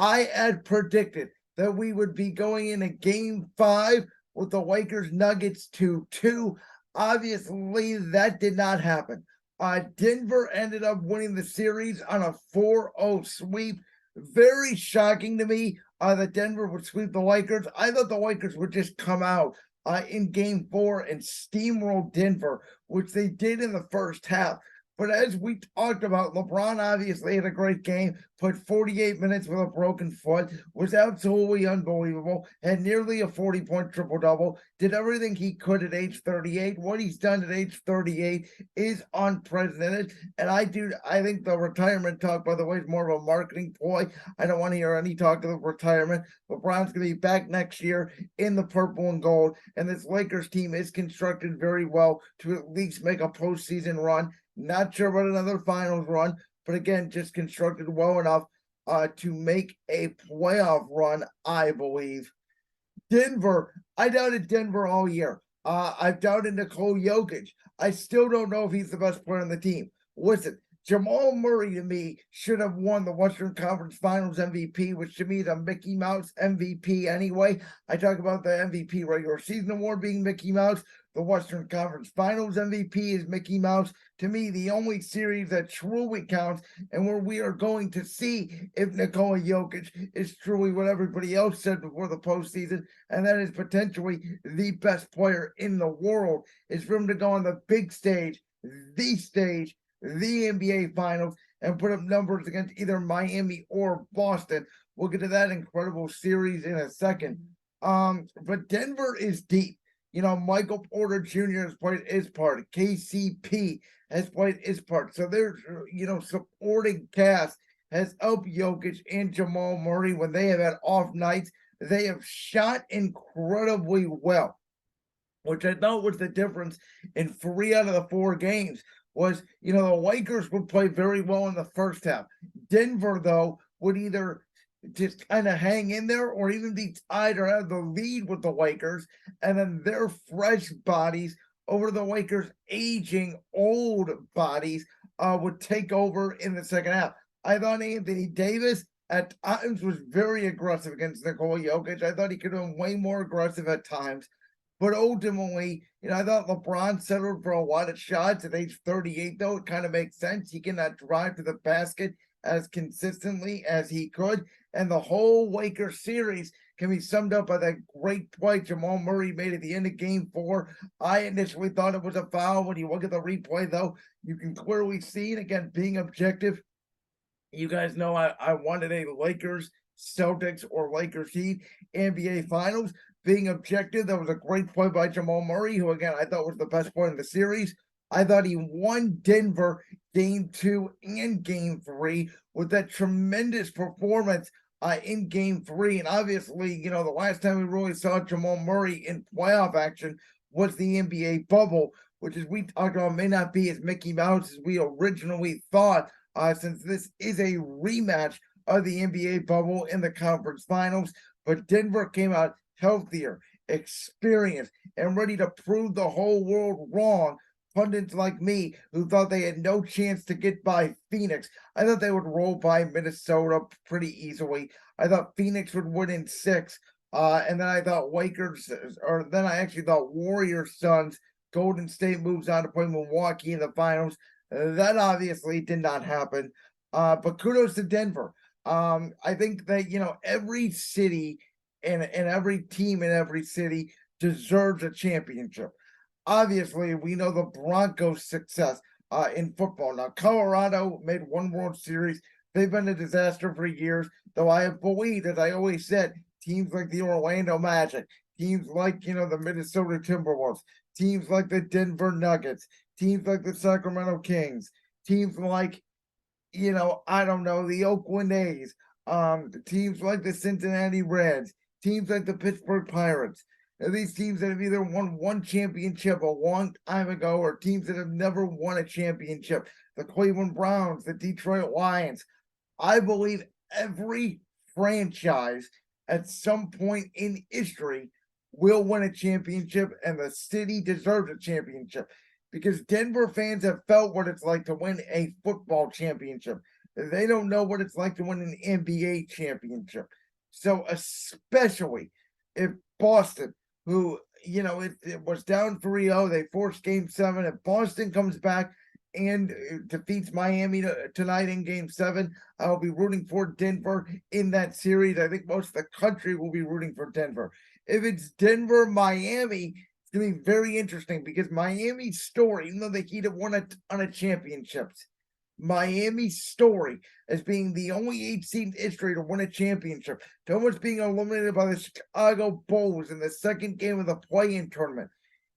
I had predicted that we would be going into game 5 with the Lakers Nuggets 2-2. Obviously, that did not happen. Denver ended up winning the series on a 4-0 sweep. Very shocking to me that Denver would sweep the Lakers. I thought the Lakers would just come out in game 4 and steamroll Denver, which they did in the first half. But as we talked about, LeBron obviously had a great game, put 48 minutes with a broken foot, was absolutely unbelievable, had nearly a 40-point triple-double, did everything he could at age 38. What he's done at age 38 is unprecedented. And I think the retirement talk, by the way, is more of a marketing ploy. I don't want to hear any talk of retirement. LeBron's going to be back next year in the purple and gold, and this Lakers team is constructed very well to at least make a postseason run. Not sure about another finals run, but again, just constructed well enough to make a playoff run, I believe. Denver, I doubted Denver all year. I've doubted Nikola Jokic. I still don't know if he's the best player on the team. Listen, Jamal Murray, to me, should have won the Western Conference Finals MVP, which to me is a Mickey Mouse MVP anyway. I talk about the MVP regular season award being Mickey Mouse. The Western Conference Finals MVP is Mickey Mouse. To me, the only series that truly counts and where we are going to see if Nikola Jokic is truly what everybody else said before the postseason, and that is potentially the best player in the world, is for him to go on the big stage, the NBA Finals, and put up numbers against either Miami or Boston. We'll get to that incredible series in a second. But Denver is deep. You know, Michael Porter Jr. has played his part. KCP has played his part. So there's, supporting cast has helped Jokic and Jamal Murray when they have had off nights. They have shot incredibly well, which I thought was the difference in 3 out of the 4 games. Was, the Lakers would play very well in the first half. Denver, though, would either just kind of hang in there or even be tied or have the lead with the Lakers, and then their fresh bodies over the Lakers' aging old bodies would take over in the second half. I thought Anthony Davis at times was very aggressive against Nikola Jokic. I thought he could have been way more aggressive at times. But ultimately, I thought LeBron settled for a lot of shots at age 38, though. It kind of makes sense. He cannot drive to the basket as consistently as he could. And the whole Lakers series can be summed up by that great play Jamal Murray made at the end of game 4. I initially thought it was a foul. When you look at the replay, though, you can clearly see, and again, being objective, you guys know I wanted a Lakers Celtics or Lakers Heat NBA Finals. Being objective, that was a great play by Jamal Murray, who, again, I thought was the best player in the series. I thought he won Denver game 2 and game 3 with that tremendous performance in game 3. And obviously, the last time we really saw Jamal Murray in playoff action was the NBA bubble, which, as we talked about, may not be as Mickey Mouse as we originally thought, since this is a rematch of the NBA bubble in the conference finals. But Denver came out healthier, experienced, and ready to prove the whole world wrong. Pundits like me who thought they had no chance to get by Phoenix. I thought they would roll by Minnesota pretty easily. I thought Phoenix would win in 6. And then I thought I actually thought Warriors, Suns, Golden State moves on to play Milwaukee in the finals. That obviously did not happen. But kudos to Denver. I think that, every city and every team in every city deserves a championship. Obviously, we know the Broncos' success in football. Now, Colorado made one World Series. They've been a disaster for years, though I have believed, as I always said, teams like the Orlando Magic, teams like, the Minnesota Timberwolves, teams like the Denver Nuggets, teams like the Sacramento Kings, teams like, I don't know, the Oakland A's, teams like the Cincinnati Reds, teams like the Pittsburgh Pirates. These teams that have either won one championship a long time ago or teams that have never won a championship. The Cleveland Browns, the Detroit Lions. I believe every franchise at some point in history will win a championship, and the city deserves a championship because Denver fans have felt what it's like to win a football championship. they don't know what it's like to win an NBA championship. So especially if Boston, who, it was down 3-0, they forced game 7. If Boston comes back and defeats Miami tonight in game 7, I'll be rooting for Denver in that series. I think most of the country will be rooting for Denver. If it's Denver, Miami, it's going to be very interesting because Miami's story, even though the Heat have won a ton of championships, Miami's story as being the only 8 seed in history to win a championship, to almost being eliminated by the Chicago Bulls in the second game of the play-in tournament.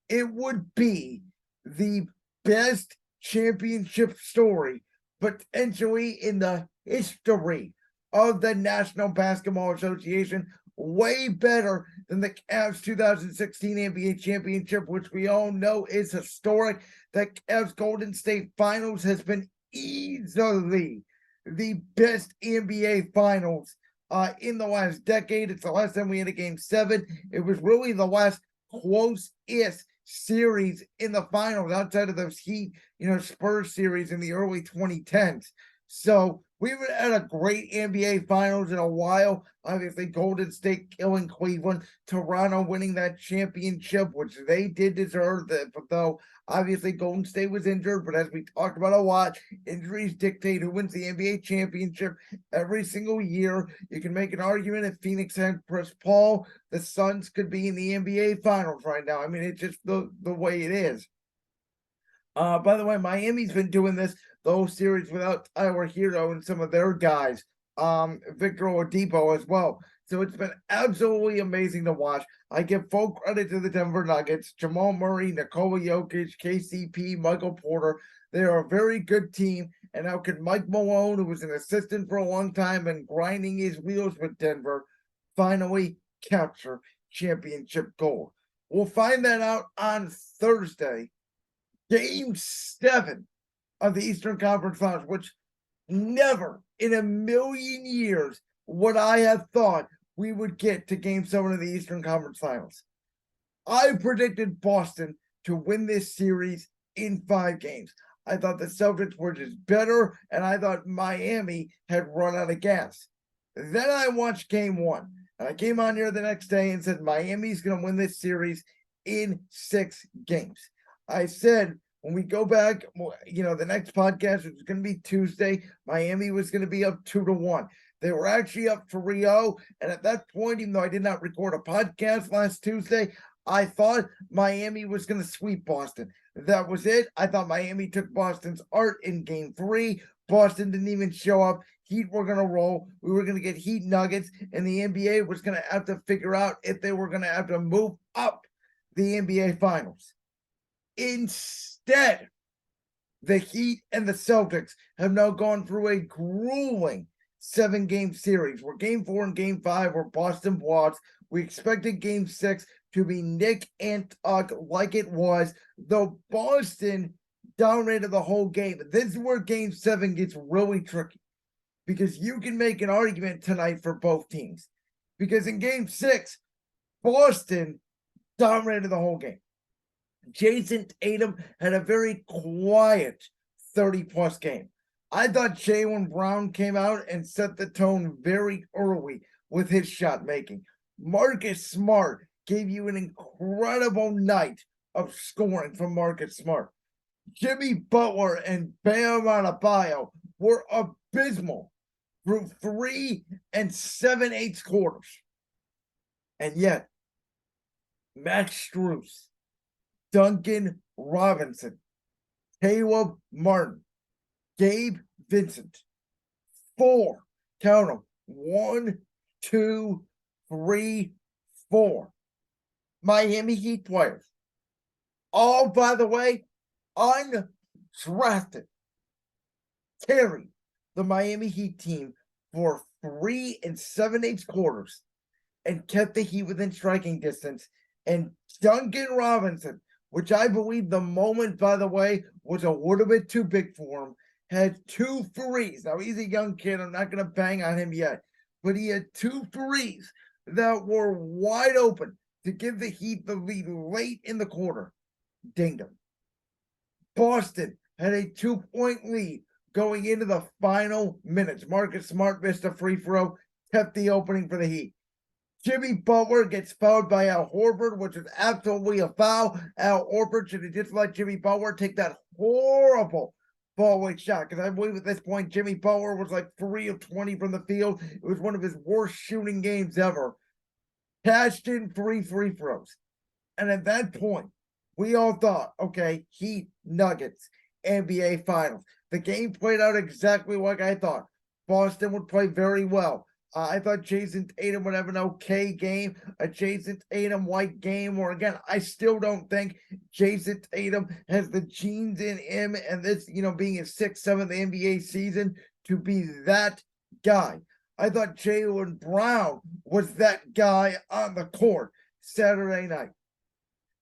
It would be the best championship story potentially in the history of the National Basketball Association. Way better than the Cavs 2016 NBA championship, which we all know is historic. The Cavs Golden State Finals has been easily the best NBA Finals in the last decade. It's the last time we had a game 7. It was really the last close-ish series in the finals outside of those Heat, Spurs series in the early 2010s. So we haven't had a great NBA Finals in a while. Obviously, Golden State killing Cleveland, Toronto winning that championship, which they did deserve. Though obviously Golden State was injured, but as we talked about a lot, injuries dictate who wins the NBA championship every single year. You can make an argument if Phoenix had Chris Paul, the Suns could be in the NBA Finals right now. I mean, it's just the way it is. By the way, Miami's been doing this the whole series without Tyler Hero and some of their guys, Victor Oladipo as well. So it's been absolutely amazing to watch. I give full credit to the Denver Nuggets, Jamal Murray, Nikola Jokic, KCP, Michael Porter. They are a very good team. And how could Mike Malone, who was an assistant for a long time and grinding his wheels with Denver, finally capture championship gold? We'll find that out on Thursday. Game 7 of the Eastern Conference Finals, which never in a million years would I have thought we would get to Game 7 of the Eastern Conference Finals. I predicted Boston to win this series in 5 games. I thought the Celtics were just better, and I thought Miami had run out of gas. Then I watched Game 1, and I came on here the next day and said Miami's going to win this series in 6 games. I said when we go back, the next podcast, which is going to be Tuesday, Miami was going to be up 2-1. They were actually up 3-0. And at that point, even though I did not record a podcast last Tuesday, I thought Miami was going to sweep Boston. That was it. I thought Miami took Boston's art in Game 3. Boston didn't even show up. Heat were going to roll. We were going to get Heat Nuggets. And the NBA was going to have to figure out if they were going to have to move up the NBA Finals. Instead, the Heat and the Celtics have now gone through a grueling 7-game series where Game 4 and Game 5 were Boston blowouts. We expected Game 6 to be Nick and Tuck like it was, though Boston dominated the whole game. This is where Game 7 gets really tricky because you can make an argument tonight for both teams. Because in Game 6, Boston dominated the whole game. Jason Tatum had a very quiet 30-plus game. I thought Jaylen Brown came out and set the tone very early with his shot making. Marcus Smart gave you an incredible night of scoring from Marcus Smart. Jimmy Butler and Bam Adebayo were abysmal through 3 7/8 quarters. And yet, Max Strus, Duncan Robinson, Caleb Martin, Gabe Vincent, 4, count them, 1, 2, 3, 4 Miami Heat players. All, by the way, undrafted. Carried the Miami Heat team for 3 7/8 quarters and kept the Heat within striking distance. And Duncan Robinson, which I believe the moment, by the way, was a little bit too big for him, had 2 threes. Now, he's a young kid. I'm not going to bang on him yet. But he had 2 threes that were wide open to give the Heat the lead late in the quarter. Dinged him. Boston had a 2-point lead going into the final minutes. Marcus Smart missed a free throw, kept the opening for the Heat. Jimmy Butler gets fouled by Al Horford, which is absolutely a foul. Al Horford should have just let Jimmy Butler take that horrible fallaway shot, because I believe at this point Jimmy Butler was like 3 of 20 from the field. It was one of his worst shooting games ever. Cashed in 3 free throws. And at that point, we all thought, okay, Heat, Nuggets, NBA Finals. The game played out exactly like I thought. Boston would play very well. I thought Jason Tatum would have an okay game, a Jason Tatum-like game, or again, I still don't think Jason Tatum has the genes in him, and this, being his 6th, 7th NBA season, to be that guy. I thought Jaylen Brown was that guy on the court Saturday night.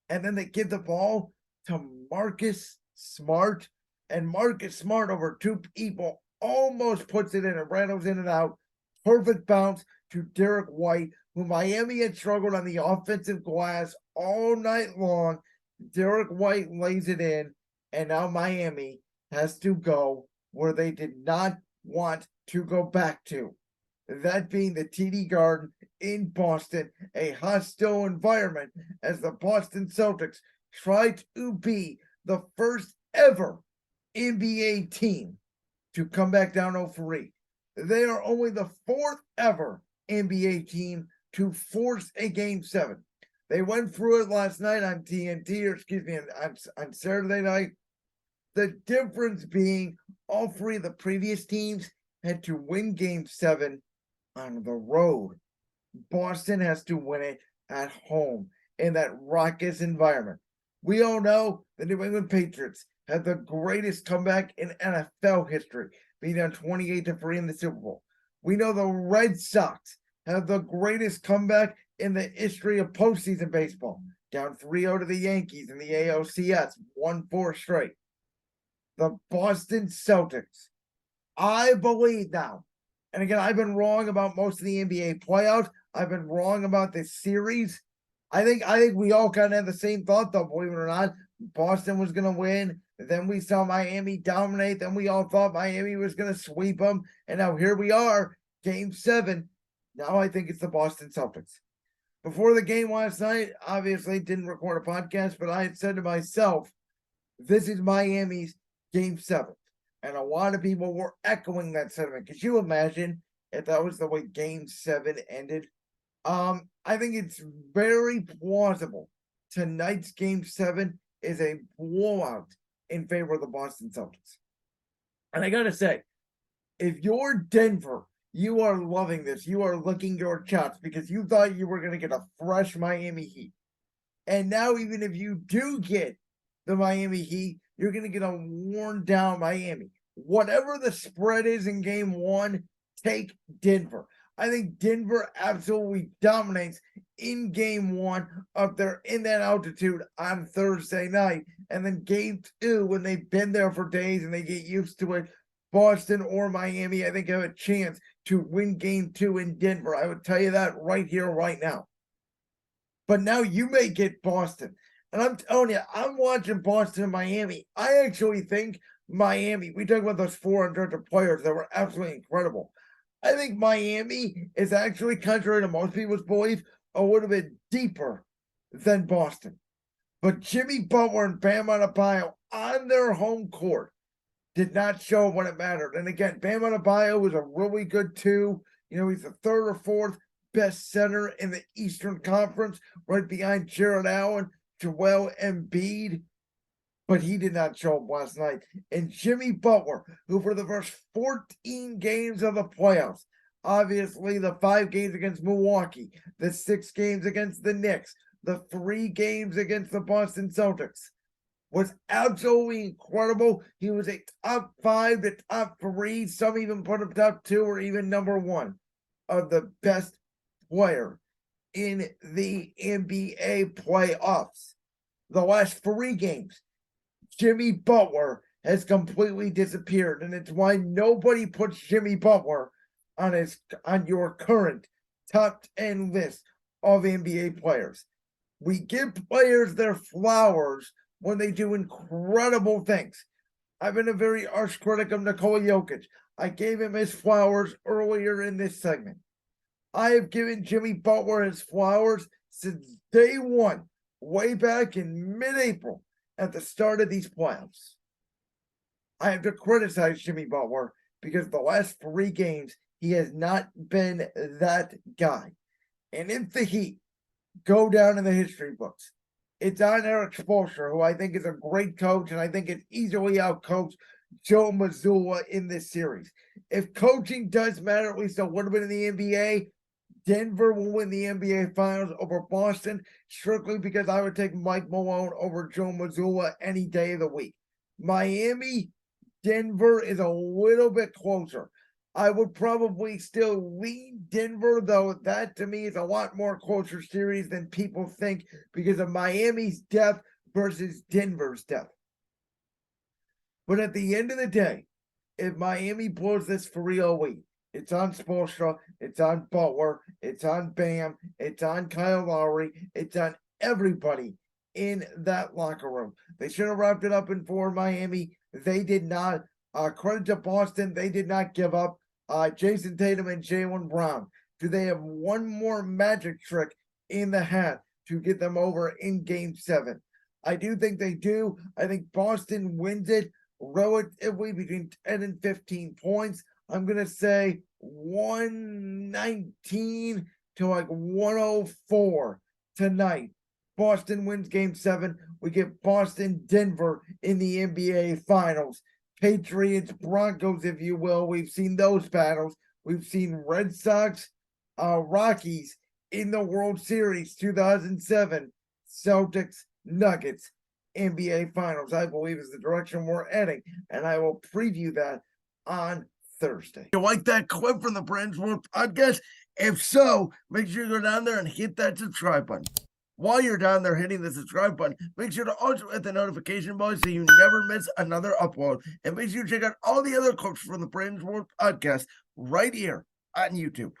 And then they give the ball to Marcus Smart, and Marcus Smart over 2 people almost puts it in. It rattles in and out. Perfect bounce to Derek White, who Miami had struggled on the offensive glass all night long. Derek White lays it in, and now Miami has to go where they did not want to go back to. That being the TD Garden in Boston, a hostile environment as the Boston Celtics try to be the first ever NBA team to come back down 0-3. They are only the 4th ever NBA team to force a Game 7. They went through it last night on TNT, or excuse me, on Saturday night. The difference being all 3 of the previous teams had to win Game 7 on the road. Boston has to win it at home in that raucous environment. We all know the New England Patriots had the greatest comeback in NFL history, being down 28-3 in the Super Bowl. We know the Red Sox have the greatest comeback in the history of postseason baseball, down 3-0 to the Yankees in the ALCS, 1-4 straight. The Boston Celtics, I believe now, and again, I've been wrong about most of the NBA playoffs. I've been wrong about this series. I think we all kind of had the same thought, though, believe it or not. Boston was going to win. Then we saw Miami dominate. Then we all thought Miami was going to sweep them. And now here we are, Game 7. Now I think it's the Boston Celtics. Before the game last night, obviously didn't record a podcast, but I had said to myself, this is Miami's Game 7. And a lot of people were echoing that sentiment. Could you imagine if that was the way Game 7 ended? I think it's very plausible tonight's Game 7 is a blowout in favor of the Boston Celtics. And I gotta say, if you're Denver, you are loving this. You are licking your chops because you thought you were going to get a fresh Miami Heat. And now even if you do get the Miami Heat, you're going to get a worn down Miami. Whatever the spread is in Game 1, take Denver. I think Denver absolutely dominates in Game 1 up there in that altitude on Thursday night. And then Game 2, when they've been there for days and they get used to it, Boston or Miami, I think, have a chance to win Game 2 in Denver. I would tell you that right here, right now. But now you may get Boston. And I'm telling you, I'm watching Boston and Miami. I actually think Miami, we talk about those 4 undrafted players that were absolutely incredible. I think Miami is actually, contrary to most people's belief, a little bit deeper than Boston. But Jimmy Butler and Bam Adebayo on their home court did not show when it mattered. And again, Bam Adebayo was a really good 2. He's the 3rd or 4th best center in the Eastern Conference, right behind Jared Allen, Joel Embiid. But he did not show up last night. And Jimmy Butler, who for the first 14 games of the playoffs, obviously the 5 games against Milwaukee, the 6 games against the Knicks, the 3 games against the Boston Celtics, was absolutely incredible. He was a top 5 to top 3. Some even put him top 2 or even number 1 of the best player in the NBA playoffs. The last 3 games, Jimmy Butler has completely disappeared, and it's why nobody puts Jimmy Butler on your current top 10 list of NBA players. We give players their flowers when they do incredible things. I've been a very harsh critic of Nikola Jokic. I gave him his flowers earlier in this segment. I have given Jimmy Butler his flowers since day one, way back in mid-April at the start of these playoffs. I have to criticize Jimmy Butler because the last 3 games, he has not been that guy. And if the Heat go down in the history books, it's on Erik Spoelstra, who I think is a great coach, and I think it easily outcoached Joe Mazzulla in this series. If coaching does matter at least a little bit in the NBA, Denver will win the NBA Finals over Boston, strictly because I would take Mike Malone over Joe Mazzulla any day of the week. Miami, Denver is a little bit closer. I would probably still lean Denver, though that to me is a lot more closer series than people think because of Miami's depth versus Denver's depth. But at the end of the day, if Miami blows this 3-0 lead, it's on Spoelstra, it's on Butler, it's on Bam, it's on Kyle Lowry, it's on everybody in that locker room. They should have wrapped it up in 4 Miami. They did not. Credit to Boston, they did not give up. Jason Tatum and Jaylen Brown. Do they have one more magic trick in the hat to get them over in Game 7? I do think they do. I think Boston wins it relatively between 10 and 15 points. I'm going to say 119 to like 104 tonight. Boston wins Game 7. We get Boston-Denver in the NBA Finals. Patriots, Broncos, if you will. We've seen those battles. We've seen Red Sox, Rockies in the World Series 2007. Celtics, Nuggets, NBA Finals, I believe, is the direction we're heading. And I will preview that on Thursday. You like that clip from the Brands World Podcast? If so, make sure you go down there and hit that subscribe button. While you're down there hitting the subscribe button, make sure to also hit the notification bell so you never miss another upload. And make sure you check out all the other clips from the Brands World Podcast right here on YouTube.